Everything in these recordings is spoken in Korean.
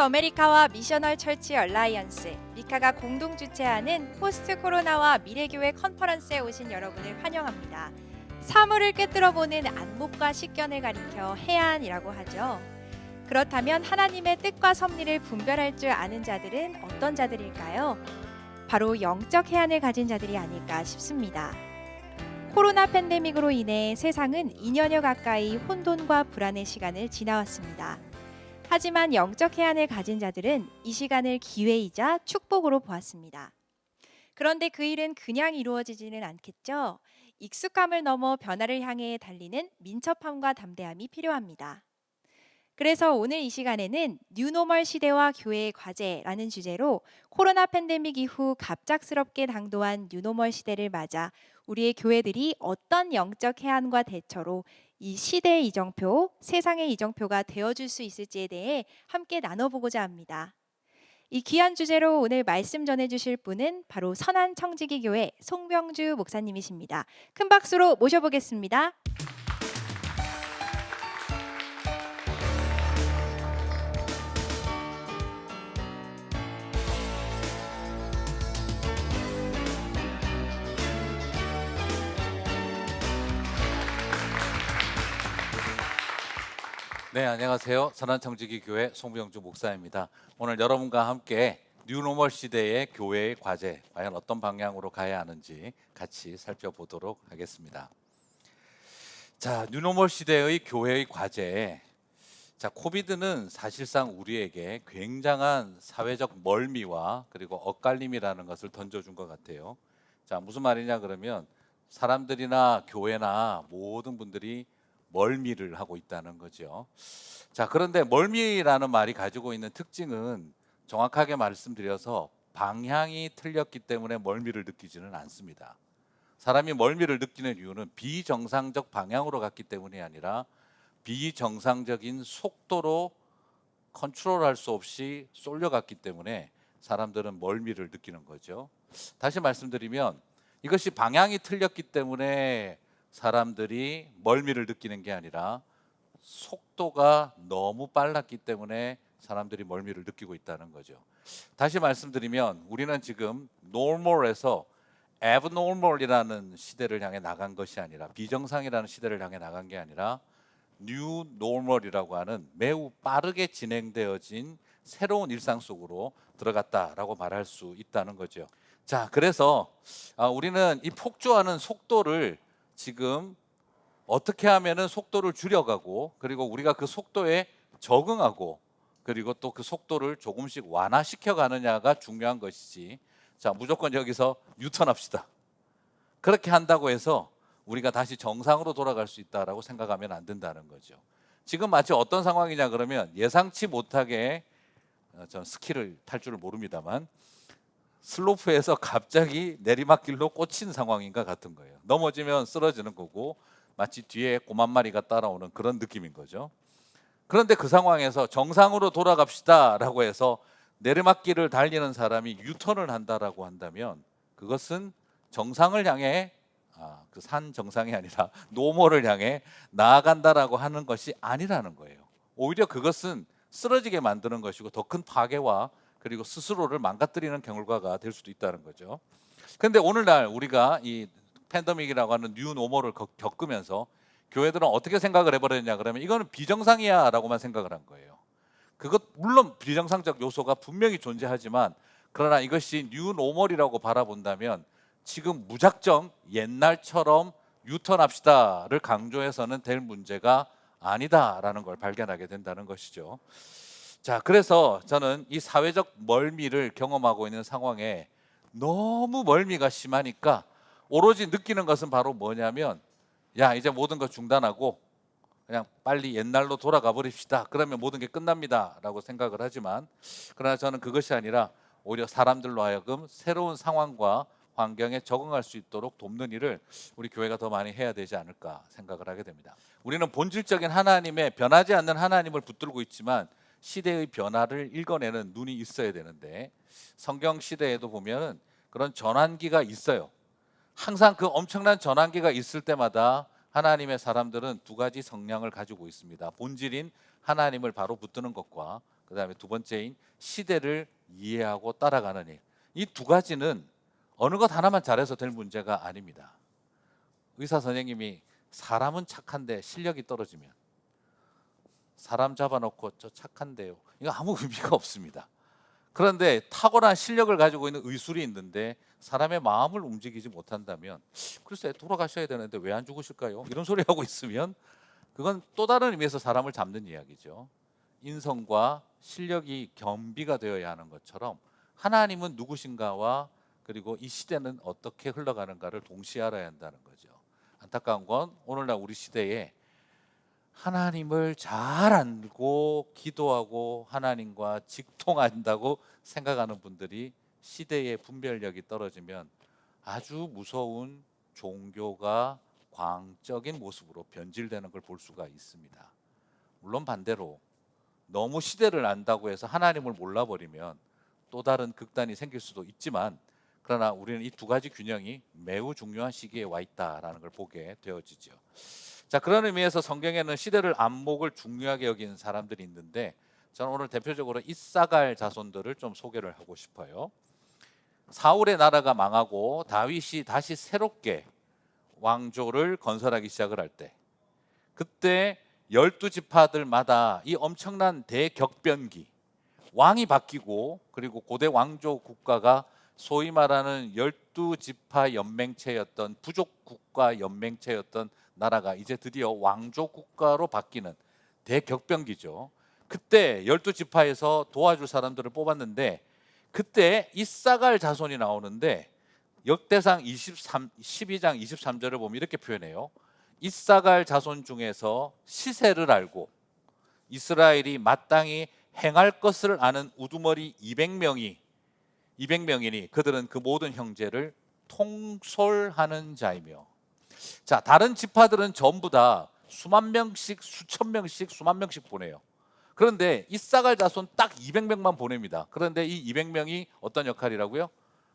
아메리카와 미셔널 철치 얼라이언스, 미카가 공동 주최하는 포스트 코로나와 미래교회 컨퍼런스에 오신 여러분을 환영합니다. 사물을 꿰뚫어보는 안목과 식견을 가리켜 해안이라고 하죠. 그렇다면 하나님의 뜻과 섭리를 분별할 줄 아는 자들은 어떤 자들일까요? 바로 영적 해안을 가진 자들이 아닐까 싶습니다. 코로나 팬데믹으로 인해 세상은 2년여 가까이 혼돈과 불안의 시간을 지나왔습니다. 하지만 영적 해안을 가진 자들은 이 시간을 기회이자 축복으로 보았습니다. 그런데 그 일은 그냥 이루어지지는 않겠죠. 익숙함을 넘어 변화를 향해 달리는 민첩함과 담대함이 필요합니다. 그래서 오늘 이 시간에는 뉴노멀 시대와 교회의 과제라는 주제로 코로나 팬데믹 이후 갑작스럽게 당도한 뉴노멀 시대를 맞아 우리의 교회들이 어떤 영적 해안과 대처로 이 시대의 이정표, 세상의 이정표가 되어줄 수 있을지에 대해 함께 나눠보고자 합니다. 이 귀한 주제로 오늘 말씀 전해주실 분은 바로 선한청지기교회 송병주 목사님이십니다. 큰 박수로 모셔보겠습니다. 네, 안녕하세요. 선한청지기 교회 송병주 목사입니다. 오늘 여러분과 함께 뉴노멀 시대의 교회의 과제, 과연 어떤 방향으로 가야 하는지 같이 살펴보도록 하겠습니다. 자, 뉴노멀 시대의 교회의 과제. 자, 코비드는 사실상 우리에게 굉장한 사회적 멀미와 그리고 엇갈림이라는 것을 던져준 것 같아요. 자, 무슨 말이냐 그러면 사람들이나 교회나 모든 분들이 멀미를 하고 있다는 거죠. 자, 그런데 멀미라는 말이 가지고 있는 특징은 정확하게 말씀드려서 방향이 틀렸기 때문에 멀미를 느끼지는 않습니다. 사람이 멀미를 느끼는 이유는 비정상적 방향으로 갔기 때문이 아니라 비정상적인 속도로 컨트롤할 수 없이 쏠려갔기 때문에 사람들은 멀미를 느끼는 거죠. 다시 말씀드리면 이것이 방향이 틀렸기 때문에 사람들이 멀미를 느끼는 게 아니라 속도가 너무 빨랐기 때문에 사람들이 멀미를 느끼고 있다는 거죠. 다시 말씀드리면 우리는 지금 normal에서 abnormal이라는 시대를 향해 나간 것이 아니라 비정상이라는 시대를 향해 나간 게 아니라 new normal이라고 하는 매우 빠르게 진행되어진 새로운 일상 속으로 들어갔다라고 말할 수 있다는 거죠. 자, 그래서 우리는 이 폭주하는 속도를 지금 어떻게 하면은 속도를 줄여가고 그리고 우리가 그 속도에 적응하고 그리고 또 그 속도를 조금씩 완화시켜 가느냐가 중요한 것이지. 자, 무조건 여기서 유턴합시다. 그렇게 한다고 해서 우리가 다시 정상으로 돌아갈 수 있다라고 생각하면 안 된다는 거죠. 지금 마치 어떤 상황이냐 그러면 예상치 못하게 저는 스키를 탈 줄을 모릅니다만 슬로프에서 갑자기 내리막길로 꽂힌 상황인가 같은 거예요. 넘어지면 쓰러지는 거고 마치 뒤에 곰 한 마리가 따라오는 그런 느낌인 거죠. 그런데 그 상황에서 정상으로 돌아갑시다라고 해서 내리막길을 달리는 사람이 유턴을 한다라고 한다면 그것은 정상을 향해 그 산 정상이 아니라 노모를 향해 나아간다라고 하는 것이 아니라는 거예요. 오히려 그것은 쓰러지게 만드는 것이고 더 큰 파괴와 그리고 스스로를 망가뜨리는 결과가 될 수도 있다는 거죠. 그런데 오늘날 우리가 이 팬데믹이라고 하는 뉴 노멀을 겪으면서 교회들은 어떻게 생각을 해버렸냐 그러면 이거는 비정상이야 라고만 생각을 한 거예요. 그것 물론 비정상적 요소가 분명히 존재하지만 그러나 이것이 뉴 노멀이라고 바라본다면 지금 무작정 옛날처럼 유턴합시다를 강조해서는 될 문제가 아니다라는 걸 발견하게 된다는 것이죠. 자, 그래서 저는 이 사회적 멀미를 경험하고 있는 상황에 너무 멀미가 심하니까 오로지 느끼는 것은 바로 뭐냐면 야, 이제 모든 거 중단하고 그냥 빨리 옛날로 돌아가 버립시다. 그러면 모든 게 끝납니다 라고 생각을 하지만 그러나 저는 그것이 아니라 오히려 사람들로 하여금 새로운 상황과 환경에 적응할 수 있도록 돕는 일을 우리 교회가 더 많이 해야 되지 않을까 생각을 하게 됩니다. 우리는 본질적인 하나님의 변하지 않는 하나님을 붙들고 있지만 시대의 변화를 읽어내는 눈이 있어야 되는데 성경 시대에도 보면 그런 전환기가 있어요. 항상 그 엄청난 전환기가 있을 때마다 하나님의 사람들은 두 가지 성향을 가지고 있습니다. 본질인 하나님을 바로 붙드는 것과 그다음에 두 번째인 시대를 이해하고 따라가는 일. 이 두 가지는 어느 것 하나만 잘해서 될 문제가 아닙니다. 의사 선생님이 사람은 착한데 실력이 떨어지면 사람 잡아놓고 저 착한데요. 이거 아무 의미가 없습니다. 그런데 탁월한 실력을 가지고 있는 의술이 있는데 사람의 마음을 움직이지 못한다면 글쎄 돌아가셔야 되는데 왜 안 죽으실까요? 이런 소리 하고 있으면 그건 또 다른 의미에서 사람을 잡는 이야기죠. 인성과 실력이 겸비가 되어야 하는 것처럼 하나님은 누구신가와 그리고 이 시대는 어떻게 흘러가는가를 동시에 알아야 한다는 거죠. 안타까운 건 오늘날 우리 시대에 하나님을 잘 알고 기도하고 하나님과 직통한다고 생각하는 분들이 시대의 분별력이 떨어지면 아주 무서운 종교가 광적인 모습으로 변질되는 걸 볼 수가 있습니다. 물론 반대로 너무 시대를 안다고 해서 하나님을 몰라버리면 또 다른 극단이 생길 수도 있지만 그러나 우리는 이 두 가지 균형이 매우 중요한 시기에 와 있다라는 걸 보게 되어지죠. 자, 그런 의미에서 성경에는 시대를 안목을 중요하게 여기는 사람들이 있는데 저는 오늘 대표적으로 이사갈 자손들을 좀 소개를 하고 싶어요. 사울의 나라가 망하고 다윗이 다시 새롭게 왕조를 건설하기 시작을 할 때 그때 12지파들마다 이 엄청난 대격변기 왕이 바뀌고 그리고 고대 왕조 국가가 소위 말하는 12지파 연맹체였던 부족 국가 연맹체였던 나라가 이제 드디어 왕조 국가로 바뀌는 대격변기죠. 그때 12지파에서 도와줄 사람들을 뽑았는데 그때 이사갈 자손이 나오는데 역대상 12장 23절을 보면 이렇게 표현해요. 이사갈 자손 중에서 시세를 알고 이스라엘이 마땅히 행할 것을 아는 우두머리 200명이니 그들은 그 모든 형제를 통솔하는 자이며. 자, 다른 지파들은 전부 다 수만 명씩 수천 명씩 수만 명씩 보내요. 그런데 이사갈 자손 딱 200명만 보냅니다. 그런데 이 200명이 어떤 역할이라고요?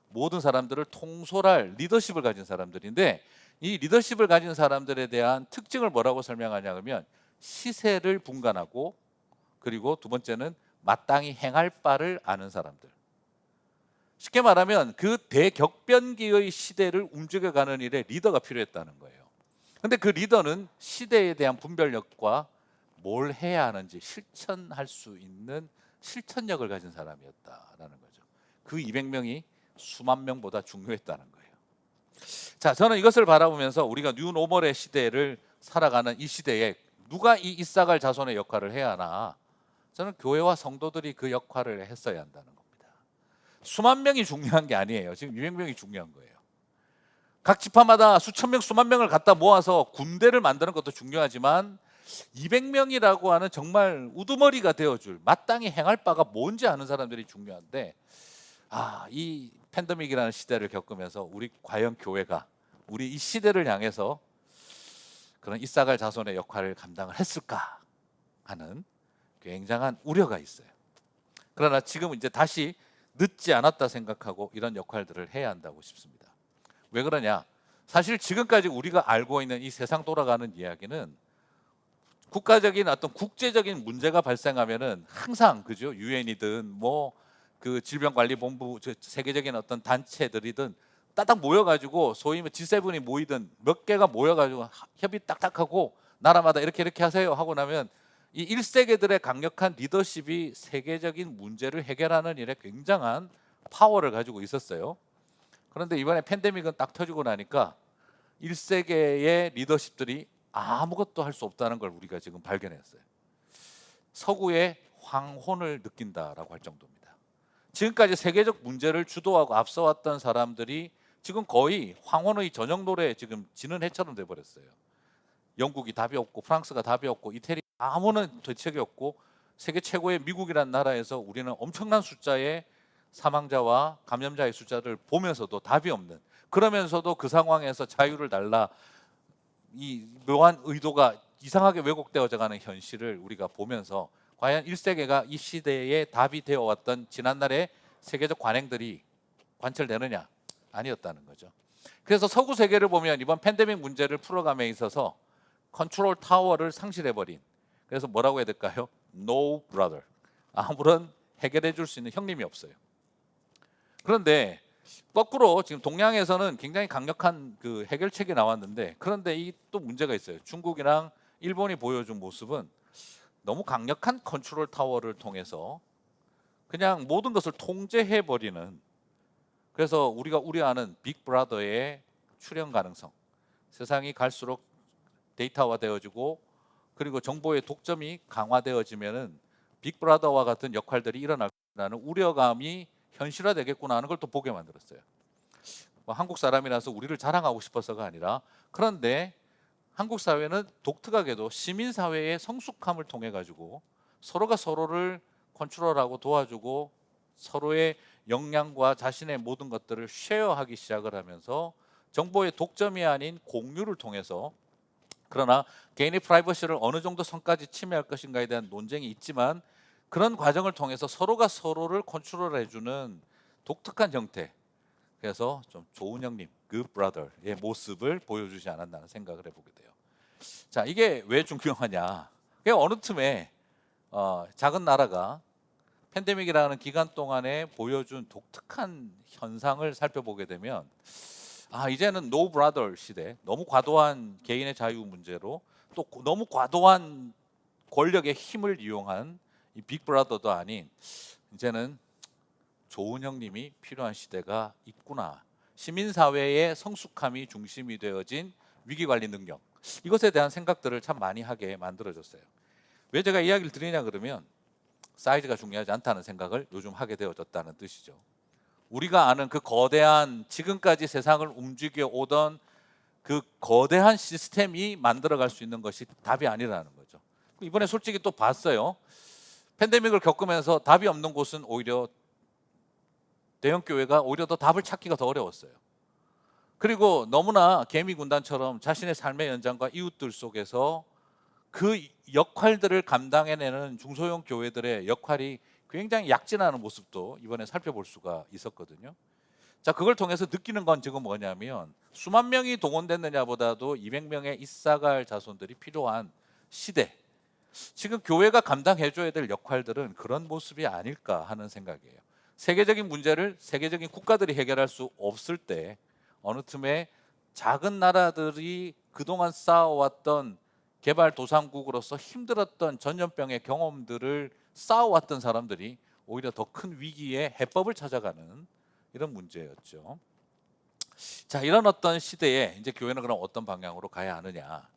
모든 사람들을 통솔할 리더십을 가진 사람들인데 이 리더십을 가진 사람들에 대한 특징을 뭐라고 설명하냐 하면 시세를 분간하고 그리고 두 번째는 마땅히 행할 바를 아는 사람들. 쉽게 말하면 그 대격변기의 시대를 움직여가는 일에 리더가 필요했다는 거예요. 그런데 그 리더는 시대에 대한 분별력과 뭘 해야 하는지 실천할 수 있는 실천력을 가진 사람이었다라는 거죠. 그 200명이 수만 명보다 중요했다는 거예요. 자, 저는 이것을 바라보면서 우리가 뉴노멀의 시대를 살아가는 이 시대에 누가 이 이사갈 자손의 역할을 해야 하나? 저는 교회와 성도들이 그 역할을 했어야 한다는 겁니다. 수만 명이 중요한 게 아니에요. 지금 200명이 중요한 거예요. 각 지파마다 수천 명, 수만 명을 갖다 모아서 군대를 만드는 것도 중요하지만 200명이라고 하는 정말 우두머리가 되어줄 마땅히 행할 바가 뭔지 아는 사람들이 중요한데 이 팬데믹이라는 시대를 겪으면서 우리 과연 교회가 우리 이 시대를 향해서 그런 이사갈 자손의 역할을 감당을 했을까 하는 굉장한 우려가 있어요. 그러나 지금 이제 다시 늦지 않았다 생각하고 이런 역할들을 해야 한다고 싶습니다. 왜 그러냐? 사실 지금까지 우리가 알고 있는 이 세상 돌아가는 이야기는 국가적인 어떤 국제적인 문제가 발생하면은 항상 그죠? 유엔이든 뭐 그 질병관리본부 세계적인 어떤 단체들이든 따닥 모여가지고 소위 G7이 모이든 몇 개가 모여가지고 협의 딱딱하고 나라마다 이렇게 하세요 하고 나면 이 1세계들의 강력한 리더십이 세계적인 문제를 해결하는 일에 굉장한 파워를 가지고 있었어요. 그런데 이번에 팬데믹은 딱 터지고 나니까 1세계의 리더십들이 아무것도 할 수 없다는 걸 우리가 지금 발견했어요. 서구의 황혼을 느낀다라고 할 정도입니다. 지금까지 세계적 문제를 주도하고 앞서왔던 사람들이 지금 거의 황혼의 저녁 노래에 지금 지는 해처럼 돼버렸어요. 영국이 답이 없고 프랑스가 답이 없고 이태리 아무런 대책이 없고 세계 최고의 미국이라는 나라에서 우리는 엄청난 숫자의 사망자와 감염자의 숫자를 보면서도 답이 없는, 그러면서도 그 상황에서 자유를 달라 이 묘한 의도가 이상하게 왜곡되어져 가는 현실을 우리가 보면서 과연 1세계가 이 시대에 답이 되어 왔던 지난날의 세계적 관행들이 관철되느냐? 아니었다는 거죠. 그래서 서구 세계를 보면 이번 팬데믹 문제를 풀어감에 있어서 컨트롤 타워를 상실해버린, 그래서 뭐라고 해야 될까요? No brother, 아무런 해결해 줄 수 있는 형님이 없어요. 그런데 거꾸로 지금 동양에서는 굉장히 강력한 그 해결책이 나왔는데, 그런데 이 또 문제가 있어요. 중국이랑 일본이 보여준 모습은 너무 강력한 컨트롤 타워를 통해서 그냥 모든 것을 통제해 버리는, 그래서 우리가 우려하는 빅브라더의 출현 가능성, 세상이 갈수록 데이터화되어지고 그리고 정보의 독점이 강화되어지면은 빅브라더와 같은 역할들이 일어날 거라는 우려감이 현실화되겠구나 하는 걸 또 보게 만들었어요. 뭐 한국 사람이라서 우리를 자랑하고 싶어서가 아니라, 그런데 한국 사회는 독특하게도 시민 사회의 성숙함을 통해 가지고 서로가 서로를 컨트롤하고 도와주고 서로의 역량과 자신의 모든 것들을 쉐어하기 시작을 하면서 정보의 독점이 아닌 공유를 통해서, 그러나 개인의 프라이버시를 어느 정도 선까지 침해할 것인가에 대한 논쟁이 있지만 그런 과정을 통해서 서로가 서로를 컨트롤해주는 독특한 형태, 그래서 좀 좋은 형님, good brother의 모습을 보여주지 않았나 하는 생각을 해보게 돼요. 자, 이게 왜 중요하냐? 그게 어느 틈에 작은 나라가 팬데믹이라는 기간 동안에 보여준 독특한 현상을 살펴보게 되면, 이제는 no brother 시대, 너무 과도한 개인의 자유 문제로 또 너무 과도한 권력의 힘을 이용한 이 빅브라더도 아닌, 이제는 좋은 형님이 필요한 시대가 있구나. 시민사회의 성숙함이 중심이 되어진 위기관리 능력, 이것에 대한 생각들을 참 많이 하게 만들어졌어요. 왜 제가 이야기를 드리냐 그러면, 사이즈가 중요하지 않다는 생각을 요즘 하게 되어졌다는 뜻이죠. 우리가 아는 그 거대한, 지금까지 세상을 움직여 오던 그 거대한 시스템이 만들어갈 수 있는 것이 답이 아니라는 거죠. 이번에 솔직히 또 봤어요. 팬데믹을 겪으면서 답이 없는 곳은 오히려 대형 교회가 오히려 더 답을 찾기가 더 어려웠어요. 그리고 너무나 개미 군단처럼 자신의 삶의 연장과 이웃들 속에서 그 역할들을 감당해내는 중소형 교회들의 역할이 굉장히 약진하는 모습도 이번에 살펴볼 수가 있었거든요. 자, 그걸 통해서 느끼는 건 지금 뭐냐면, 수만 명이 동원됐느냐보다도 200명의 이사갈 자손들이 필요한 시대, 지금 교회가 감당해줘야 될 역할들은 그런 모습이 아닐까 하는 생각이에요. 세계적인 문제를 세계적인 국가들이 해결할 수 없을 때 어느 틈에 작은 나라들이 그동안 쌓아왔던 개발도상국으로서 힘들었던 전염병의 경험들을 쌓아왔던 사람들이 오히려 더 큰 위기에 해법을 찾아가는 이런 문제였죠. 자, 이런 어떤 시대에 이제 교회는 그럼 어떤 방향으로 가야 하느냐?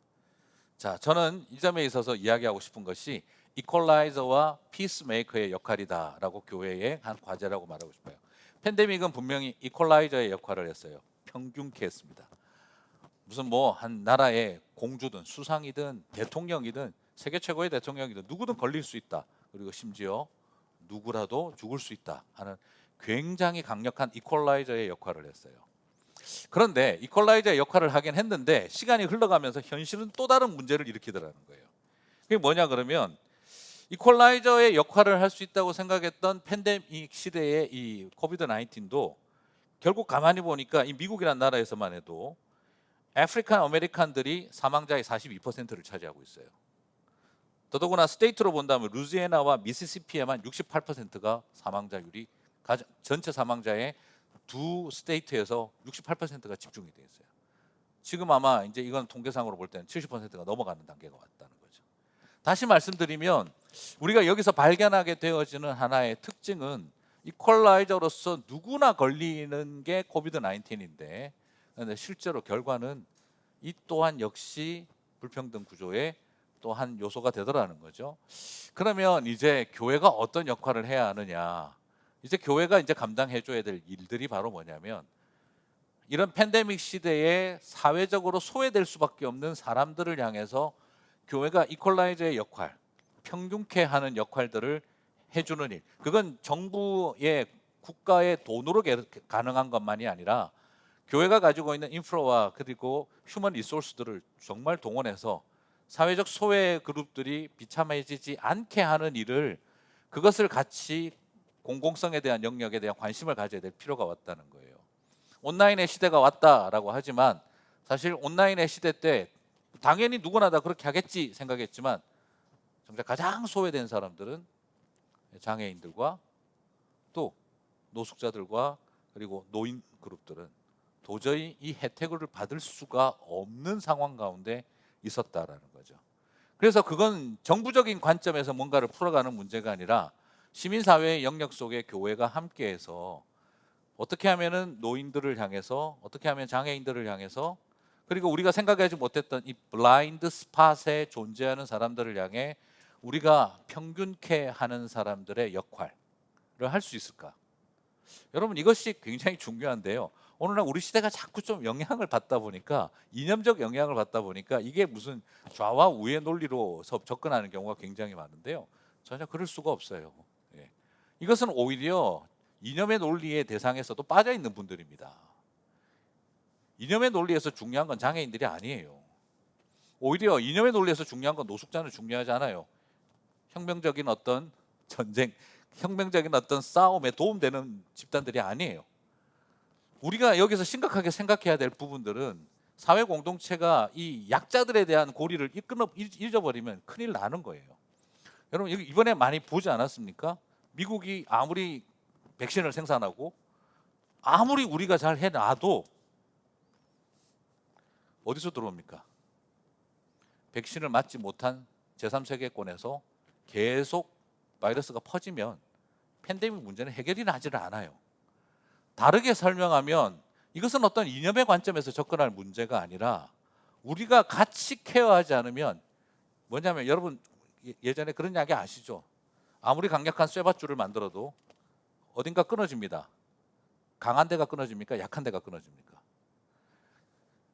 자, 저는 이 점에 있어서 이야기하고 싶은 것이 이퀄라이저와 피스메이커의 역할이다라고 교회의 한 과제라고 말하고 싶어요. 팬데믹은 분명히 이퀄라이저의 역할을 했어요. 평균케 했습니다. 무슨 뭐 한 나라의 공주든 수상이든 대통령이든 세계 최고의 대통령이든 누구든 걸릴 수 있다. 그리고 심지어 누구라도 죽을 수 있다 하는 굉장히 강력한 이퀄라이저의 역할을 했어요. 그런데 이퀄라이저의 역할을 하긴 했는데 시간이 흘러가면서 현실은 또 다른 문제를 일으키더라는 거예요. 그게 뭐냐 그러면, 이퀄라이저의 역할을 할 수 있다고 생각했던 팬데믹 시대의 이 코비드 19도 결국 가만히 보니까 이 미국이라는 나라에서만 해도 아프리칸 아메리칸들이 사망자의 42%를 차지하고 있어요. 더더구나 스테이트로 본다면 루지애나와 미시시피에만 68%가 사망자율이, 전체 사망자의 두 스테이트에서 68%가 집중이 되어 있어요. 지금 아마 이제 이건 통계상으로 볼 때는 70%가 넘어가는 단계가 왔다는 거죠. 다시 말씀드리면 우리가 여기서 발견하게 되어지는 하나의 특징은 이퀄라이저로서 누구나 걸리는 게 코비드 19인데, 그런데 실제로 결과는 이 또한 역시 불평등 구조의 또 한 요소가 되더라는 거죠. 그러면 이제 교회가 어떤 역할을 해야 하느냐? 이제 교회가 이제 감당해줘야 될 일들이 바로 뭐냐면, 이런 팬데믹 시대에 사회적으로 소외될 수밖에 없는 사람들을 향해서 교회가 이퀄라이저의 역할, 평균케 하는 역할들을 해주는 일. 그건 정부의 국가의 돈으로 가능한 것만이 아니라 교회가 가지고 있는 인프라와 그리고 휴먼 리소스들을 정말 동원해서 사회적 소외 그룹들이 비참해지지 않게 하는 일을, 그것을 같이 공공성에 대한 영역에 대한 관심을 가져야 될 필요가 왔다는 거예요. 온라인의 시대가 왔다라고 하지만 사실 온라인의 시대 때 당연히 누구나 다 그렇게 하겠지 생각했지만 정작 가장 소외된 사람들은 장애인들과 또 노숙자들과 그리고 노인 그룹들은 도저히 이 혜택을 받을 수가 없는 상황 가운데 있었다라는 거죠. 그래서 그건 정부적인 관점에서 뭔가를 풀어가는 문제가 아니라 시민사회의 영역 속에 교회가 함께해서 어떻게 하면은 노인들을 향해서, 어떻게 하면 장애인들을 향해서, 그리고 우리가 생각하지 못했던 이 블라인드 스팟에 존재하는 사람들을 향해 우리가 평균케 하는 사람들의 역할을 할 수 있을까? 여러분, 이것이 굉장히 중요한데요. 오늘날 우리 시대가 자꾸 좀 영향을 받다 보니까, 이념적 영향을 받다 보니까 이게 무슨 좌와 우의 논리로 접근하는 경우가 굉장히 많은데요. 전혀 그럴 수가 없어요. 예. 이것은 오히려 이념의 논리의 대상에서도 빠져 있는 분들입니다. 이념의 논리에서 중요한 건 장애인들이 아니에요. 오히려 이념의 논리에서 중요한 건 노숙자는 중요하지 않아요. 혁명적인 어떤 전쟁, 혁명적인 어떤 싸움에 도움되는 집단들이 아니에요. 우리가 여기서 심각하게 생각해야 될 부분들은 사회 공동체가 이 약자들에 대한 고리를 잊어버리면 큰일 나는 거예요. 여러분, 이번에 많이 보지 않았습니까? 미국이 아무리 백신을 생산하고 아무리 우리가 잘 해놔도 어디서 들어옵니까? 백신을 맞지 못한 제3세계권에서 계속 바이러스가 퍼지면 팬데믹 문제는 해결이 나지를 않아요. 다르게 설명하면 이것은 어떤 이념의 관점에서 접근할 문제가 아니라 우리가 같이 케어하지 않으면, 뭐냐면 여러분 예전에 그런 이야기 아시죠? 아무리 강력한 쇠밧줄을 만들어도 어딘가 끊어집니다. 강한 데가 끊어집니까? 약한 데가 끊어집니까?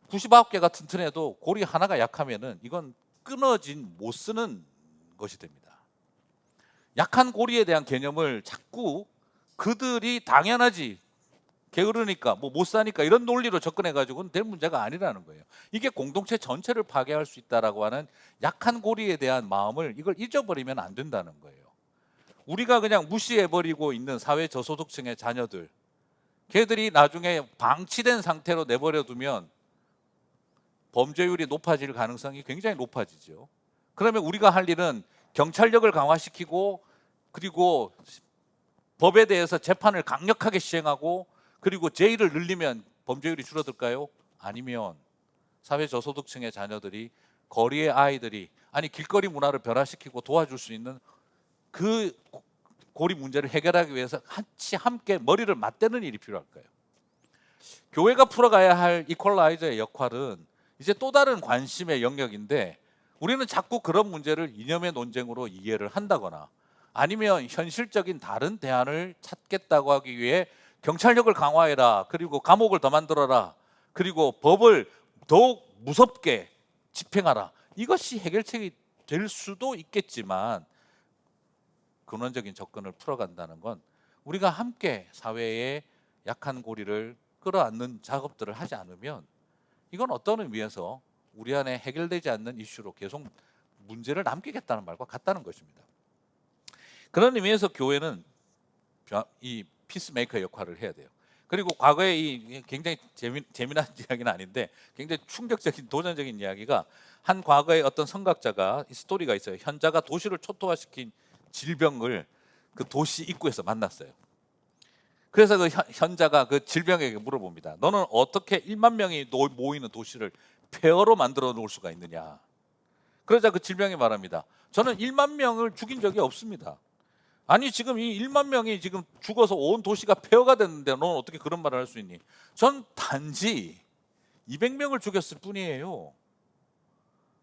99개가 튼튼해도 고리 하나가 약하면은 이건 끊어진 못 쓰는 것이 됩니다. 약한 고리에 대한 개념을 자꾸 그들이 당연하지, 게으르니까 뭐 못 사니까 이런 논리로 접근해 가지고는 될 문제가 아니라는 거예요. 이게 공동체 전체를 파괴할 수 있다라고 하는 약한 고리에 대한 마음을, 이걸 잊어버리면 안 된다는 거예요. 우리가 그냥 무시해 버리고 있는 사회 저소득층의 자녀들, 걔들이 나중에 방치된 상태로 내버려 두면 범죄율이 높아질 가능성이 굉장히 높아지죠. 그러면 우리가 할 일은 경찰력을 강화시키고, 그리고 법에 대해서 재판을 강력하게 시행하고, 그리고 제의를 늘리면 범죄율이 줄어들까요? 아니면 사회 저소득층의 자녀들이, 거리의 아이들이, 아니 길거리 문화를 변화시키고 도와줄 수 있는 그 고리 문제를 해결하기 위해서 같이 함께 머리를 맞대는 일이 필요할까요? 교회가 풀어가야 할 이퀄라이저의 역할은 이제 또 다른 관심의 영역인데, 우리는 자꾸 그런 문제를 이념의 논쟁으로 이해를 한다거나 아니면 현실적인 다른 대안을 찾겠다고 하기 위해 경찰력을 강화해라, 그리고 감옥을 더 만들어라, 그리고 법을 더욱 무섭게 집행하라, 이것이 해결책이 될 수도 있겠지만, 근원적인 접근을 풀어간다는 건 우리가 함께 사회의 약한 고리를 끌어안는 작업들을 하지 않으면 이건 어떤 의미에서 우리 안에 해결되지 않는 이슈로 계속 문제를 남기겠다는 말과 같다는 것입니다. 그런 의미에서 교회는 이 피스메이커 역할을 해야 돼요. 그리고 과거에 이 굉장히 재미난 이야기는 아닌데 굉장히 충격적인 도전적인 이야기가, 한 과거의 어떤 선각자가, 이 스토리가 있어요. 현자가 도시를 초토화시킨 질병을 그 도시 입구에서 만났어요. 그래서 그 현자가 그 질병에게 물어봅니다. 너는 어떻게 1만 명이 모이는 도시를 폐허로 만들어 놓을 수가 있느냐? 그러자 그 질병이 말합니다. 저는 1만 명을 죽인 적이 없습니다. 아니 지금 이 1만 명이 지금 죽어서 온 도시가 폐허가 됐는데 너는 어떻게 그런 말을 할 수 있니? 전 단지 200명을 죽였을 뿐이에요.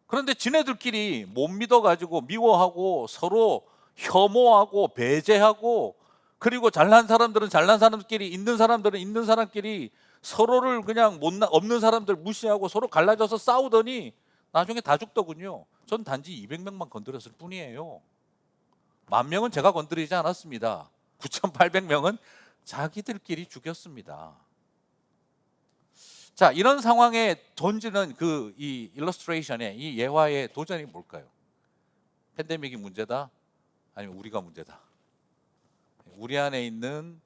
그런데 지네들끼리 못 믿어가지고 미워하고 서로 혐오하고 배제하고, 그리고 잘난 사람들은 잘난 사람들끼리, 있는 사람들은 있는 사람끼리 서로를 그냥 없는 사람들 무시하고 서로 갈라져서 싸우더니 나중에 다 죽더군요. 전 단지 200명만 건드렸을 뿐이에요. 10,000명은 제가 건드리지 않았습니다. 9,800명은 자기들끼리 죽였습니다. 자, 이런 상황에 던지는 이 일러스트레이션의, 이 예화의 도전이 뭘까요? 팬데믹이 문제다? 아니면 우리가 문제다? 우리 안에 있는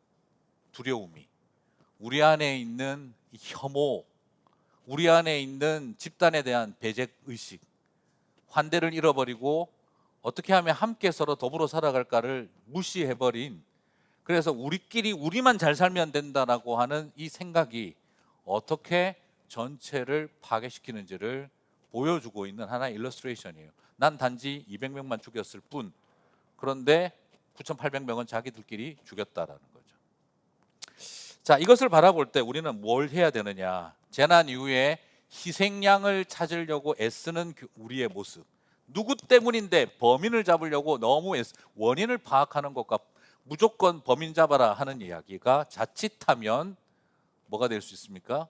두려움이, 우리 안에 있는 혐오, 우리 안에 있는 집단에 대한 배제의식, 환대를 잃어버리고 어떻게 하면 함께 서로 더불어 살아갈까를 무시해버린, 그래서 우리끼리 우리만 잘 살면 된다라고 하는 이 생각이 어떻게 전체를 파괴시키는지를 보여주고 있는 하나의 일러스트레이션이에요. 난 단지 200명만 죽였을 뿐, 그런데 9,800명은 자기들끼리 죽였다라는 거죠. 자, 이것을 바라볼 때 우리는 뭘 해야 되느냐? 재난 이후에 희생양을 찾으려고 애쓰는 우리의 모습. 누구 때문인데 범인을 잡으려고 너무 원인을 파악하는 것과 무조건 범인 잡아라 하는 이야기가 자칫하면 뭐가 될 수 있습니까?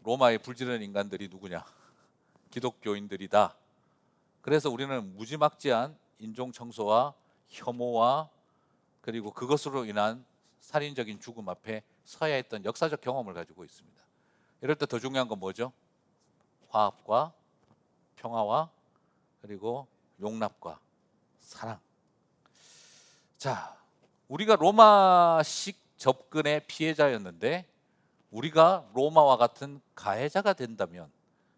로마에 불지르는 인간들이 누구냐? 기독교인들이다. 그래서 우리는 무지막지한 인종 청소와 혐오와 그리고 그것으로 인한 살인적인 죽음 앞에 서야 했던 역사적 경험을 가지고 있습니다. 이럴 때 더 중요한 건 뭐죠? 화합과 평화와 그리고 용납과 사랑. 자, 우리가 로마식 접근의 피해자였는데 우리가 로마와 같은 가해자가 된다면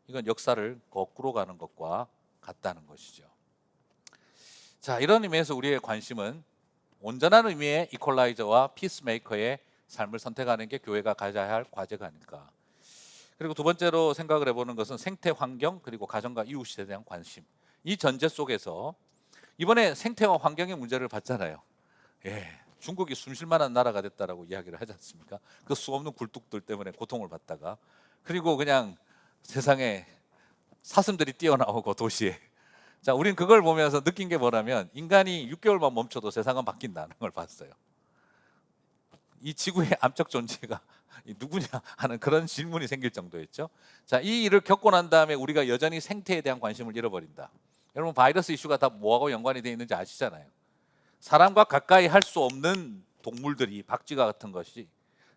이건 역사를 거꾸로 가는 것과 같다는 것이죠. 자, 이런 의미에서 우리의 관심은 온전한 의미의 이퀄라이저와 피스메이커의 삶을 선택하는 게 교회가 가져야 할 과제가 아닐까. 그리고 두 번째로 생각을 해보는 것은 생태 환경 그리고 가정과 이웃에 대한 관심. 이 전제 속에서 이번에 생태와 환경의 문제를 봤잖아요. 중국이 숨쉴만한 나라가 됐다라고 이야기를 하지 않습니까? 그 수없는 굴뚝들 때문에 고통을 받다가, 그리고 그냥 세상에 사슴들이 뛰어나오고 도시에. 자, 우린 그걸 보면서 느낀 게 뭐냐면 인간이 6개월만 멈춰도 세상은 바뀐다는 걸 봤어요. 이 지구의 암적 존재가 누구냐 하는 그런 질문이 생길 정도였죠. 자, 이 일을 겪고 난 다음에 우리가 여전히 생태에 대한 관심을 잃어버린다. 여러분, 바이러스 이슈가 다 뭐하고 연관이 되어 있는지 아시잖아요. 사람과 가까이 할 수 없는 동물들이, 박쥐가 같은 것이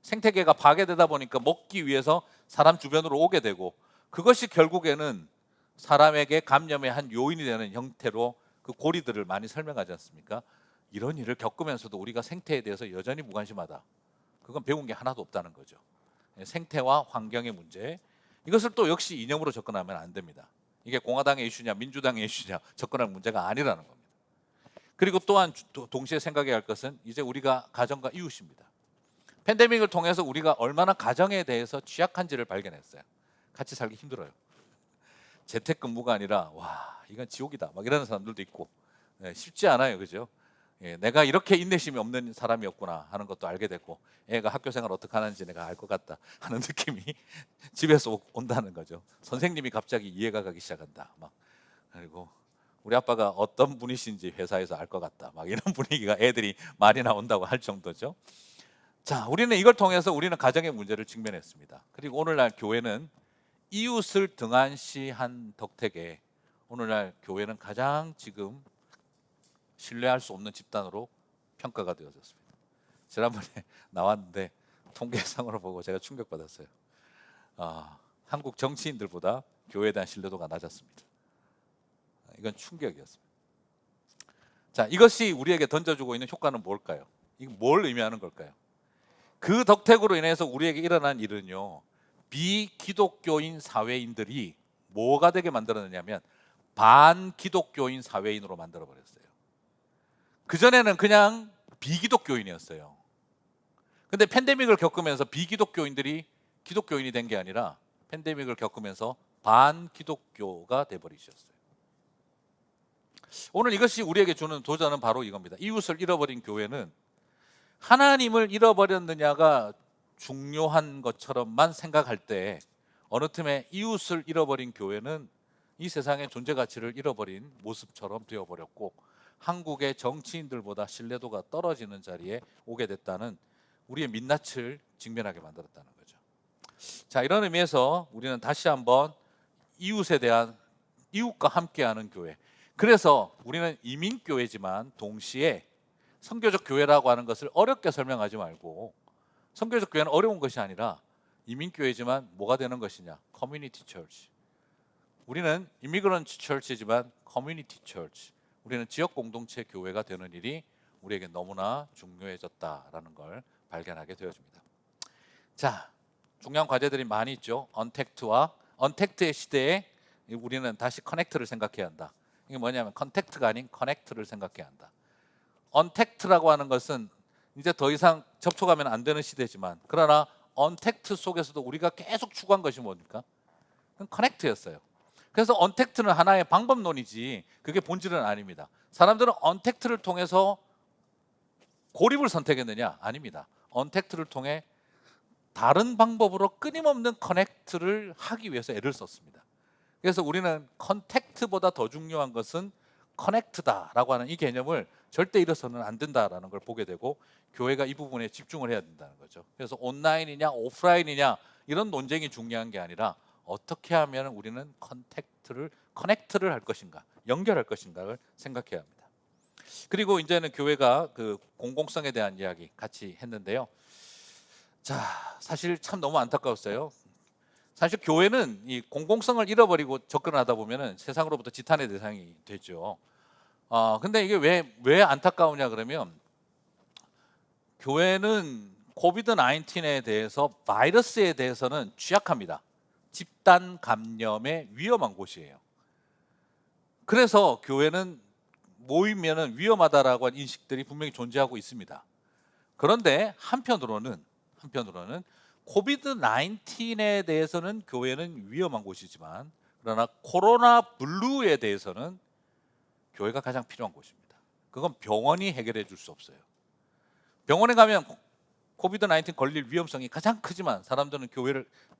생태계가 파괴되다 보니까 먹기 위해서 사람 주변으로 오게 되고, 그것이 결국에는 사람에게 감염의 한 요인이 되는 형태로 그 고리들을 많이 설명하지 않습니까? 이런 일을 겪으면서도 우리가 생태에 대해서 여전히 무관심하다. 그건 배운 게 하나도 없다는 거죠. 생태와 환경의 문제, 이것을 또 역시 이념으로 접근하면 안 됩니다. 이게 공화당의 이슈냐 민주당의 이슈냐 접근할 문제가 아니라는 겁니다. 그리고 또한 동시에 생각해야 할 것은 이제 우리가 가정과 이웃입니다. 팬데믹을 통해서 우리가 얼마나 가정에 대해서 취약한지를 발견했어요. 같이 살기 힘들어요. 재택근무가 아니라 와, 이건 지옥이다 막 이러는 사람들도 있고, 쉽지 않아요, 그죠? 내가 이렇게 인내심이 없는 사람이었구나 하는 것도 알게 됐고, 애가 학교 생활 어떻게 하는지 내가 알 것 같다 하는 느낌이 집에서 온다는 거죠. 선생님이 갑자기 이해가 가기 시작한다 막. 그리고 우리 아빠가 어떤 분이신지 회사에서 알 것 같다 막 이런 분위기가 애들이 많이 나온다고 할 정도죠. 자, 우리는 이걸 통해서 우리는 가정의 문제를 직면했습니다. 그리고 오늘날 교회는 이웃을 등한시한 덕택에 오늘날 교회는 가장 지금 신뢰할 수 없는 집단으로 평가가 되어졌습니다. 지난번에 나왔는데 통계상으로 보고 제가 충격받았어요. 한국 정치인들보다 교회에 대한 신뢰도가 낮았습니다. 이건 충격이었습니다. 자, 이것이 우리에게 던져주고 있는 효과는 뭘까요? 이건 뭘 의미하는 걸까요? 그 덕택으로 인해서 우리에게 일어난 일은요, 비기독교인 사회인들이 뭐가 되게 만들었느냐면 반기독교인 사회인으로 만들어버렸어요. 그전에는 그냥 비기독교인이었어요. 근데 팬데믹을 겪으면서 비기독교인들이 기독교인이 된 게 아니라 팬데믹을 겪으면서 반기독교가 돼버리셨어요. 오늘 이것이 우리에게 주는 도전은 바로 이겁니다. 이웃을 잃어버린 교회는 하나님을 잃어버렸느냐가 중요한 것처럼만 생각할 때 어느 틈에 이웃을 잃어버린 교회는 이 세상의 존재 가치를 잃어버린 모습처럼 되어버렸고, 한국의 정치인들보다 신뢰도가 떨어지는 자리에 오게 됐다는 우리의 민낯을 직면하게 만들었다는 거죠. 자, 이런 의미에서 우리는 다시 한번 이웃에 대한, 이웃과 함께하는 교회, 그래서 우리는 이민교회지만 동시에 선교적 교회라고 하는 것을 어렵게 설명하지 말고, 선교적 교회는 어려운 것이 아니라 이민교회지만 뭐가 되는 것이냐, 커뮤니티 처치. 우리는 이미그런트 처치지만 커뮤니티 처치, 우리는 지역 공동체 교회가 되는 일이 우리에게 너무나 중요해졌다라는 걸 발견하게 되어집니다. 자, 중요한 과제들이 많이 있죠. 언택트와 언택트의 시대에 우리는 다시 커넥트를 생각해야 한다. 이게 뭐냐면 컨택트가 아닌 커넥트를 생각해야 한다. 언택트라고 하는 것은 이제 더 이상 접촉하면 안 되는 시대지만, 그러나 언택트 속에서도 우리가 계속 추구한 것이 뭡니까? 그건 커넥트였어요. 그래서 언택트는 하나의 방법론이지 그게 본질은 아닙니다. 사람들은 언택트를 통해서 고립을 선택했느냐? 아닙니다. 언택트를 통해 다른 방법으로 끊임없는 커넥트를 하기 위해서 애를 썼습니다. 그래서 우리는 컨택트보다 더 중요한 것은 커넥트다라고 하는 이 개념을 절대 잃어서는 안 된다라는 걸 보게 되고, 교회가 이 부분에 집중을 해야 된다는 거죠. 그래서 온라인이냐 오프라인이냐 이런 논쟁이 중요한 게 아니라 어떻게 하면 우리는 커넥트를 할 것인가, 연결할 것인가를 생각해야 합니다. 그리고 이제는 교회가 그 공공성에 대한 이야기 같이 했는데요. 자, 사실 참 너무 안타까웠어요. 사실 교회는 이 공공성을 잃어버리고 접근하다 보면은 세상으로부터 지탄의 대상이 되죠. 근데 이게 왜 안타까우냐 그러면, 교회는 코비드 19에 대해서, 바이러스에 대해서는 취약합니다. 집단 감염에 위험한 곳이에요. 그래서 교회는 모이면은 위험하다라고 하는 인식들이 분명히 존재하고 있습니다. 그런데 한편으로는 코비드 19에 대해서는 교회는 위험한 곳이지만, 그러나 코로나 블루에 대해서는 교회가 가장 필요한 곳입니다. 그건 병원이 해결해 줄 수 없어요. 병원에 가면 코비드 19 걸릴 위험성이 가장 크지만 사람들은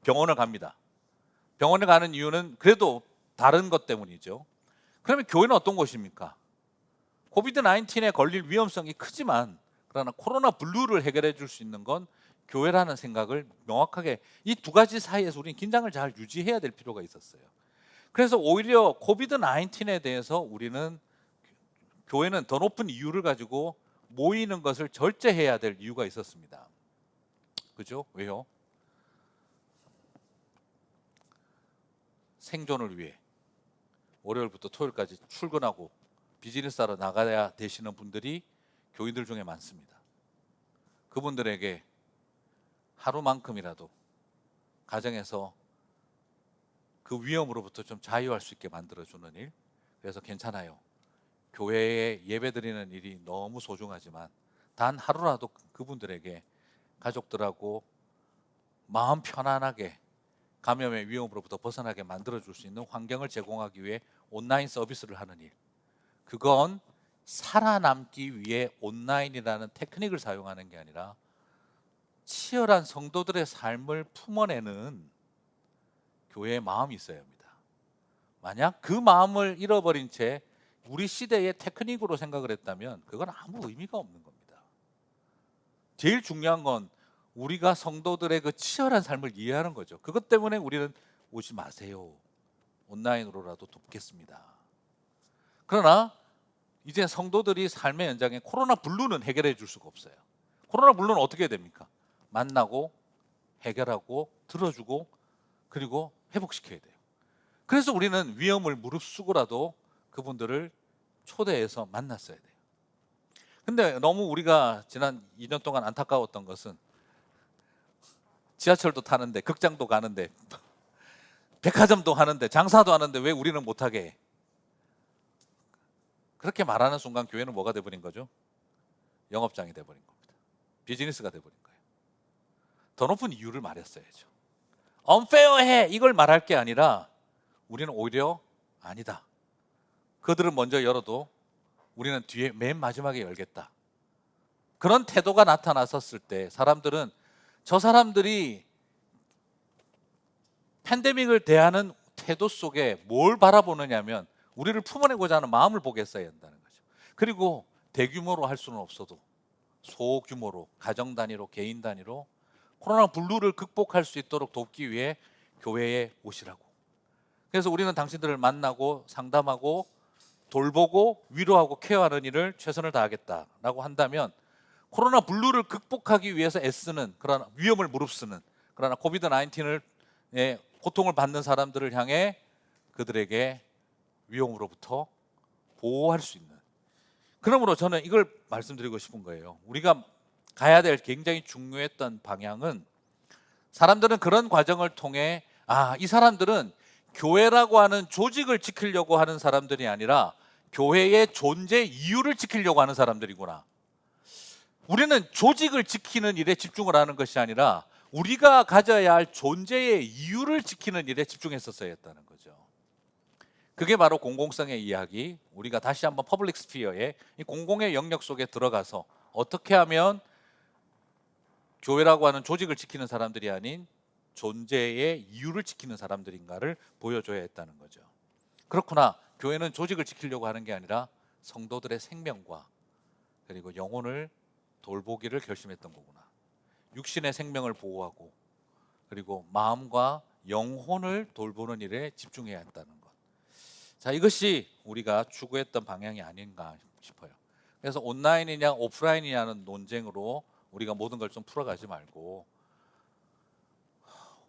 병원을 갑니다. 병원에 가는 이유는 그래도 다른 것 때문이죠. 그러면 교회는 어떤 곳입니까? 코비드 19에 걸릴 위험성이 크지만, 그러나 코로나 블루를 해결해 줄 수 있는 건 교회라는 생각을 명확하게, 이 두 가지 사이에서 우리는 긴장을 잘 유지해야 될 필요가 있었어요. 그래서 오히려 코비드 19에 대해서 교회는 더 높은 이유를 가지고 모이는 것을 절제해야 될 이유가 있었습니다. 그죠? 왜요? 생존을 위해 월요일부터 토요일까지 출근하고 비즈니스하러 나가야 되시는 분들이 교인들 중에 많습니다. 그분들에게 하루만큼이라도 가정에서 그 위험으로부터 좀 자유할 수 있게 만들어주는 일. 그래서 괜찮아요. 교회에 예배드리는 일이 너무 소중하지만 단 하루라도 그분들에게, 가족들하고 마음 편안하게 감염의 위험으로부터 벗어나게 만들어줄 수 있는 환경을 제공하기 위해 온라인 서비스를 하는 일. 그건 살아남기 위해 온라인이라는 테크닉을 사용하는 게 아니라 치열한 성도들의 삶을 품어내는 교회의 마음이 있어야 합니다. 만약 그 마음을 잃어버린 채 우리 시대의 테크닉으로 생각을 했다면 그건 아무 의미가 없는 겁니다. 제일 중요한 건 우리가 성도들의 그 치열한 삶을 이해하는 거죠. 그것 때문에 우리는 오지 마세요, 온라인으로라도 돕겠습니다. 그러나 이제 성도들이 삶의 연장에 코로나 블루는 해결해 줄 수가 없어요. 코로나 블루는 어떻게 해야 됩니까? 만나고 해결하고 들어주고 그리고 회복시켜야 돼요. 그래서 우리는 위험을 무릅쓰고라도 그분들을 초대해서 만났어야 돼요. 근데 너무 우리가 지난 2년 동안 안타까웠던 것은, 지하철도 타는데, 극장도 가는데, 백화점도 하는데, 장사도 하는데 왜 우리는 못하게 해? 그렇게 말하는 순간 교회는 뭐가 돼버린 거죠? 영업장이 돼버린 겁니다. 비즈니스가 돼버린 거예요. 더 높은 이유를 말했어야죠. unfair해 이걸 말할 게 아니라 우리는 오히려 아니다, 그들은 먼저 열어도 우리는 뒤에 맨 마지막에 열겠다, 그런 태도가 나타났었을 때 사람들은, 저 사람들이 팬데믹을 대하는 태도 속에 뭘 바라보느냐면 우리를 품어내고자 하는 마음을 보게 했어야 한다는 거죠. 그리고 대규모로 할 수는 없어도 소규모로, 가정 단위로, 개인 단위로 코로나 블루를 극복할 수 있도록 돕기 위해 교회에 오시라고. 그래서 우리는 당신들을 만나고 상담하고 돌보고 위로하고 케어하는 일을 최선을 다하겠다라고 한다면, 코로나 블루를 극복하기 위해서 애쓰는, 그러나 위험을 무릅쓰는, 그러나 코비드 19을 고통을 받는 사람들을 향해 그들에게 위험으로부터 보호할 수 있는, 그러므로 저는 이걸 말씀드리고 싶은 거예요. 우리가 가야 될 굉장히 중요했던 방향은, 사람들은 그런 과정을 통해 이 사람들은 교회라고 하는 조직을 지키려고 하는 사람들이 아니라 교회의 존재 이유를 지키려고 하는 사람들이구나. 우리는 조직을 지키는 일에 집중을 하는 것이 아니라 우리가 가져야 할 존재의 이유를 지키는 일에 집중했었어야 했다는 거죠. 그게 바로 공공성의 이야기. 우리가 다시 한번 퍼블릭 스피어의 이 공공의 영역 속에 들어가서 어떻게 하면 교회라고 하는 조직을 지키는 사람들이 아닌 존재의 이유를 지키는 사람들인가를 보여줘야 했다는 거죠. 그렇구나. 교회는 조직을 지키려고 하는 게 아니라 성도들의 생명과 그리고 영혼을 돌보기를 결심했던 거구나. 육신의 생명을 보호하고 그리고 마음과 영혼을 돌보는 일에 집중해야 했다는 것. 자, 이것이 우리가 추구했던 방향이 아닌가 싶어요. 그래서 온라인이냐 오프라인이냐는 논쟁으로 우리가 모든 걸 좀 풀어가지 말고,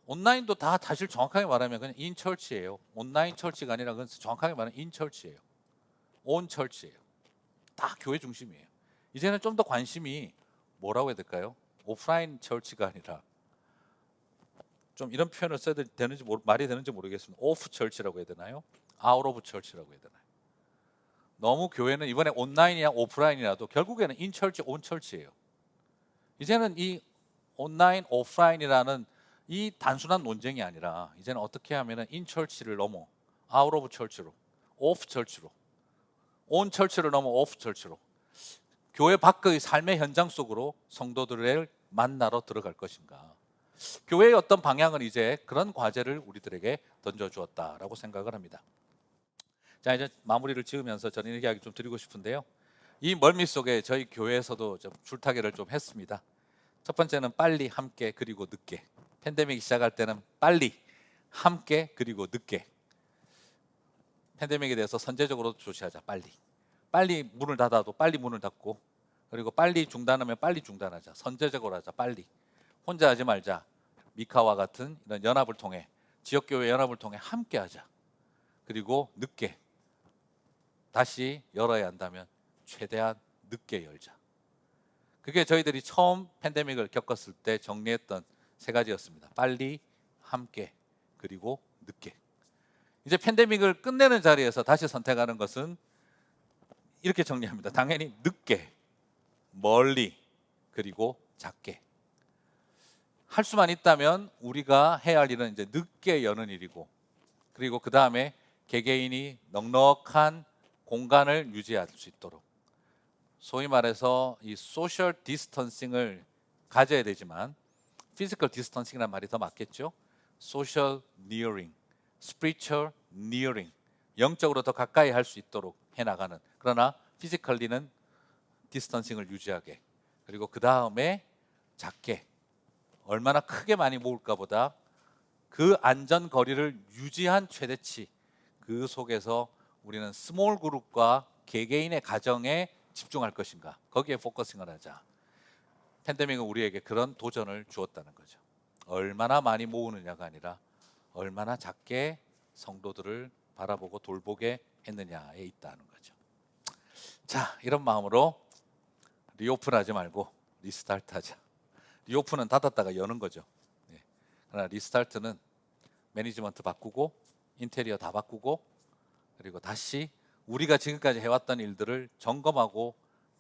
온라인도 다 사실 정확하게 말하면 그냥 인처치예요. 온라인 처치가 아니라 그건 정확하게 말하면 인처치예요. 온처치예요. 다 교회 중심이에요. 이제는 좀 더 관심이 뭐라고 해야 될까요? 오프라인 처치가 아니라, 좀 이런 표현을 써야 되는지 말이 되는지 모르겠습니다. 오프 처치라고 해야 되나요? 아웃 오브 처치라고 해야 되나요? 너무 교회는 이번에 온라인이냐 오프라인이라도 결국에는 인처치 온처치예요. 이제는 이 온라인 오프라인이라는 이 단순한 논쟁이 아니라 이제는 어떻게 하면은 인처치를 넘어 아웃 오브 처치로, 오프 처치로, 온 처치를 넘어 오프 처치로 교회 밖의 삶의 현장 속으로 성도들을 만나러 들어갈 것인가. 교회의 어떤 방향은 이제 그런 과제를 우리들에게 던져주었다라고 생각을 합니다. 자, 이제 마무리를 지으면서 저는 이야기 좀 드리고 싶은데요. 이 멀미 속에 저희 교회에서도 좀 줄타기를 좀 했습니다. 첫 번째는 빨리, 함께, 그리고 늦게. 팬데믹이 시작할 때는 빨리, 함께, 그리고 늦게. 팬데믹에 대해서 선제적으로 조치하자. 빨리 문을 닫아도 빨리 문을 닫고, 그리고 빨리 중단하면 빨리 중단하자. 선제적으로 하자. 빨리. 혼자 하지 말자. 미카와 같은 이런 연합을 통해, 지역교회 연합을 통해 함께 하자. 그리고 늦게. 다시 열어야 한다면 최대한 늦게 열자. 그게 저희들이 처음 팬데믹을 겪었을 때 정리했던 세 가지였습니다. 빨리, 함께, 그리고 늦게. 이제 팬데믹을 끝내는 자리에서 다시 선택하는 것은 이렇게 정리합니다. 당연히 늦게, 멀리, 그리고 작게. 할 수만 있다면 우리가 해야 할 일은 이제 늦게 여는 일이고, 그리고 그 다음에 개개인이 넉넉한 공간을 유지할 수 있도록, 소위 말해서 이 소셜 디스턴싱을 가져야 되지만 피지컬 디스턴싱이라는 말이 더 맞겠죠. 소셜 니어링, 스피리추얼 니어링, 영적으로 더 가까이 할 수 있도록 해나가는, 그러나 피지컬리는 디스턴싱을 유지하게, 그리고 그 다음에 작게, 얼마나 크게 많이 모을까 보다 그 안전거리를 유지한 최대치, 그 속에서 우리는 스몰 그룹과 개개인의 가정에 집중할 것인가, 거기에 포커싱을 하자. 팬데믹은 우리에게 그런 도전을 주었다는 거죠. 얼마나 많이 모으느냐가 아니라 얼마나 작게 성도들을 바라보고 돌보게 했느냐에 있다는 거죠. 자, 이런 마음으로 리오픈하지 말고 리스타트하자. 리오픈은 닫았다가 여는 거죠. 그러나 리스타트는 매니지먼트 바꾸고 인테리어 다 바꾸고, 그리고 다시 우리가 지금까지 해왔던 일들을 점검하고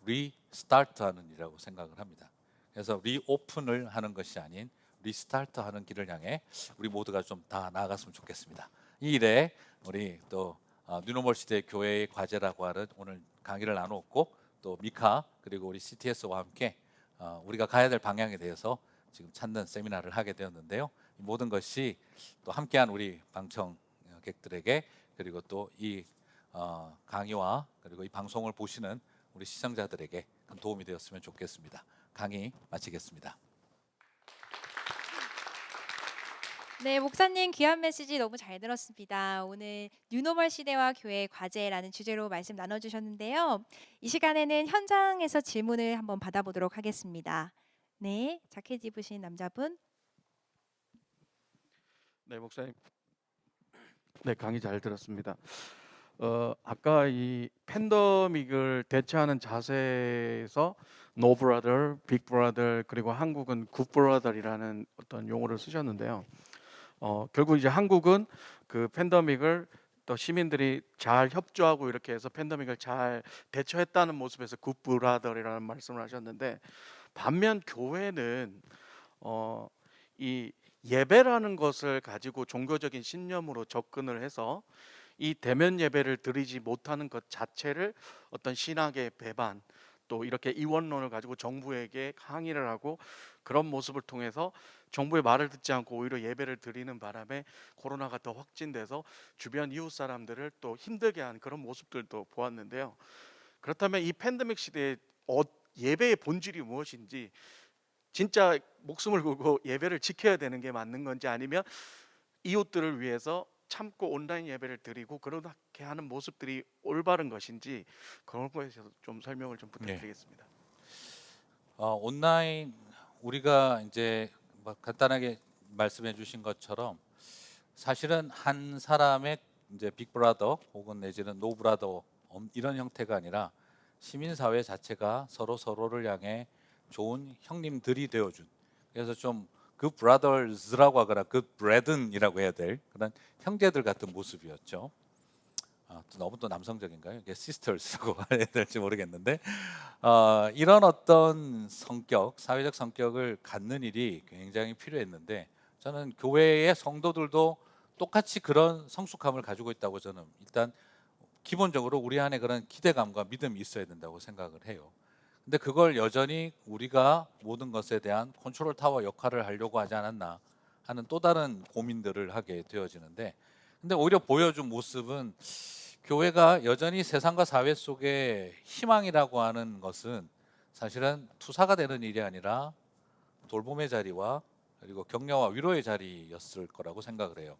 리스타트하는 일이라고 생각을 합니다. 그래서 리오픈을 하는 것이 아닌 리스타트하는 길을 향해 우리 모두가 좀 다 나아갔으면 좋겠습니다. 이 일에 우리 또 뉴노멀 시대 교회의 과제라고 하는 오늘 강의를 나누었고, 또 미카 그리고 우리 CTS와 함께 우리가 가야 될 방향에 대해서 지금 찾는 세미나를 하게 되었는데요. 이 모든 것이 또 함께한 우리 방청객들에게, 그리고 또 이 강의와 그리고 이 방송을 보시는 우리 시청자들에게 큰 도움이 되었으면 좋겠습니다. 강의 마치겠습니다. 네, 목사님 귀한 메시지 너무 잘 들었습니다. 오늘 뉴노멀 시대와 교회의 과제라는 주제로 말씀 나눠주셨는데요. 이 시간에는 현장에서 질문을 한번 받아보도록 하겠습니다. 네, 자켓 입으신 남자분. 네, 목사님. 네, 강의 잘 들었습니다. 아까 이 팬데믹을 대처하는 자세에서 No Brother, Big Brother, 그리고 한국은 Good Brother이라는 어떤 용어를 쓰셨는데요. 결국 이제 한국은 그 팬데믹을 또 시민들이 잘 협조하고 이렇게 해서 팬데믹을 잘 대처했다는 모습에서 굿브라더라는 말씀을 하셨는데, 반면 교회는 이 예배라는 것을 가지고 종교적인 신념으로 접근을 해서 이 대면 예배를 드리지 못하는 것 자체를 어떤 신학의 배반, 또 이렇게 이원론을 가지고 정부에게 항의를 하고, 그런 모습을 통해서 정부의 말을 듣지 않고 오히려 예배를 드리는 바람에 코로나가 더 확진돼서 주변 이웃 사람들을 또 힘들게 하는 그런 모습들도 보았는데요. 그렇다면 이 팬데믹 시대에 예배의 본질이 무엇인지, 진짜 목숨을 걸고 예배를 지켜야 되는 게 맞는 건지, 아니면 이웃들을 위해서 참고 온라인 예배를 드리고 그렇게 하는 모습들이 올바른 것인지, 그런 거에 대해서 좀 설명을 좀 부탁드리겠습니다. 온라인 우리가 이제 뭐 간단하게 말씀해 주신 것처럼 사실은 한 사람의 이제 빅브라더 혹은 내지는 노브라더 이런 형태가 아니라 시민사회 자체가 서로 서로를 향해 좋은 형님들이 되어준, 그래서 좀 그 브라더즈라고 하거나 그 브레든이라고 해야 될 그런 형제들 같은 모습이었죠. 또 너무 또 남성적인가요? 이게 시스터스라고 해야 될지 모르겠는데, 이런 어떤 성격, 사회적 성격을 갖는 일이 굉장히 필요했는데, 저는 교회의 성도들도 똑같이 그런 성숙함을 가지고 있다고 저는 일단 기본적으로 우리 안에 그런 기대감과 믿음이 있어야 된다고 생각을 해요. 근데 그걸 여전히 우리가 모든 것에 대한 컨트롤 타워 역할을 하려고 하지 않았나 하는 또 다른 고민들을 하게 되어지는데, 근데 오히려 보여준 모습은 교회가 여전히 세상과 사회 속에 희망이라고 하는 것은 사실은 투사가 되는 일이 아니라 돌봄의 자리와 그리고 격려와 위로의 자리였을 거라고 생각을 해요.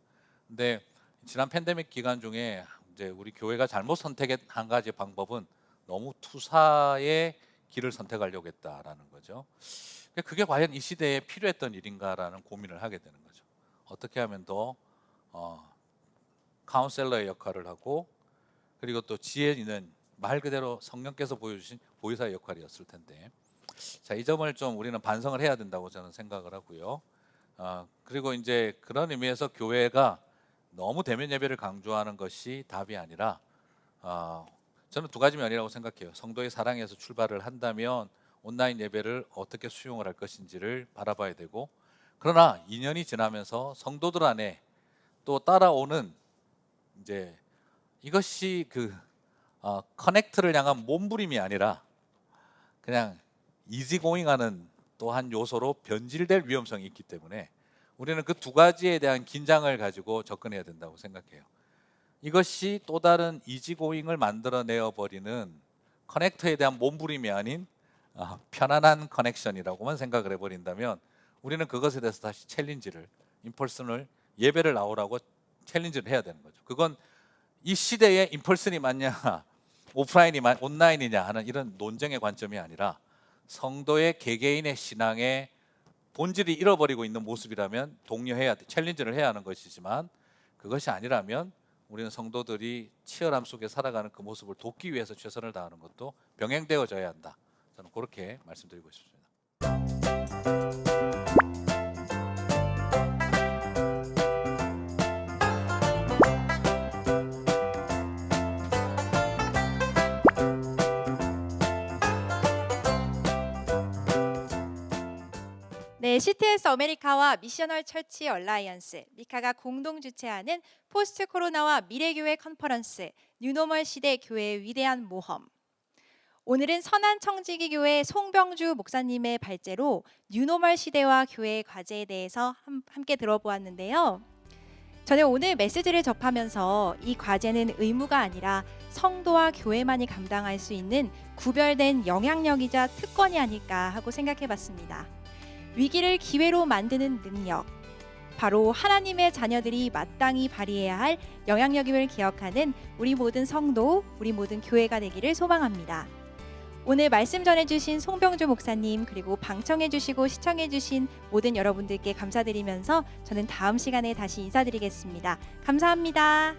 근데 지난 팬데믹 기간 중에 이제 우리 교회가 잘못 선택한 한 가지 방법은 너무 투사의 길을 선택하려고 했다라는 거죠. 그게 과연 이 시대에 필요했던 일인가라는 고민을 하게 되는 거죠. 어떻게 하면 더 카운셀러의 역할을 하고, 그리고 또 지혜 있는, 말 그대로 성령께서 보여주신 보이사의 역할이었을 텐데, 자, 이 점을 좀 우리는 반성을 해야 된다고 저는 생각을 하고요. 그리고 이제 그런 의미에서 교회가 너무 대면 예배를 강조하는 것이 답이 아니라, 저는 두 가지 면이라고 생각해요. 성도의 사랑에서 출발을 한다면 온라인 예배를 어떻게 수용을 할 것인지를 바라봐야 되고, 그러나 2년이 지나면서 성도들 안에 또 따라오는 이제 이것이 그 커넥트를 향한 몸부림이 아니라 그냥 이지고잉하는 또 한 요소로 변질될 위험성이 있기 때문에 우리는 그 두 가지에 대한 긴장을 가지고 접근해야 된다고 생각해요. 이것이 또 다른 이지고잉을 만들어내어 버리는 커넥터에 대한 몸부림이 아닌 편안한 커넥션이라고만 생각을 해버린다면, 우리는 그것에 대해서 다시 챌린지를, 인펄슨을, 예배를 나오라고 챌린지를 해야 되는 거죠. 그건 이 시대에 인펄슨이 맞냐 오프라인이 온라인이냐 하는 이런 논쟁의 관점이 아니라 성도의 개개인의 신앙의 본질이 잃어버리고 있는 모습이라면 독려해야 돼, 챌린지를 해야 하는 것이지만, 그것이 아니라면 우리는 성도들이 치열함 속에 살아가는 그 모습을 돕기 위해서 최선을 다하는 것도 병행되어져야 한다. 저는 그렇게 말씀드리고 싶습니다. 네, CTS 아메리카와 미셔널 처치 얼라이언스, 미카가 공동 주최하는 포스트 코로나와 미래교회 컨퍼런스, 뉴노멀 시대 교회의 위대한 모험. 오늘은 선한 청지기 교회 송병주 목사님의 발제로 뉴노멀 시대와 교회의 과제에 대해서 함께 들어보았는데요. 저는 오늘 메시지를 접하면서 이 과제는 의무가 아니라 성도와 교회만이 감당할 수 있는 구별된 영향력이자 특권이 아닐까 하고 생각해 봤습니다. 위기를 기회로 만드는 능력, 바로 하나님의 자녀들이 마땅히 발휘해야 할 영향력임을 기억하는 우리 모든 성도, 우리 모든 교회가 되기를 소망합니다. 오늘 말씀 전해주신 송병주 목사님, 그리고 방청해주시고 시청해주신 모든 여러분들께 감사드리면서 저는 다음 시간에 다시 인사드리겠습니다. 감사합니다.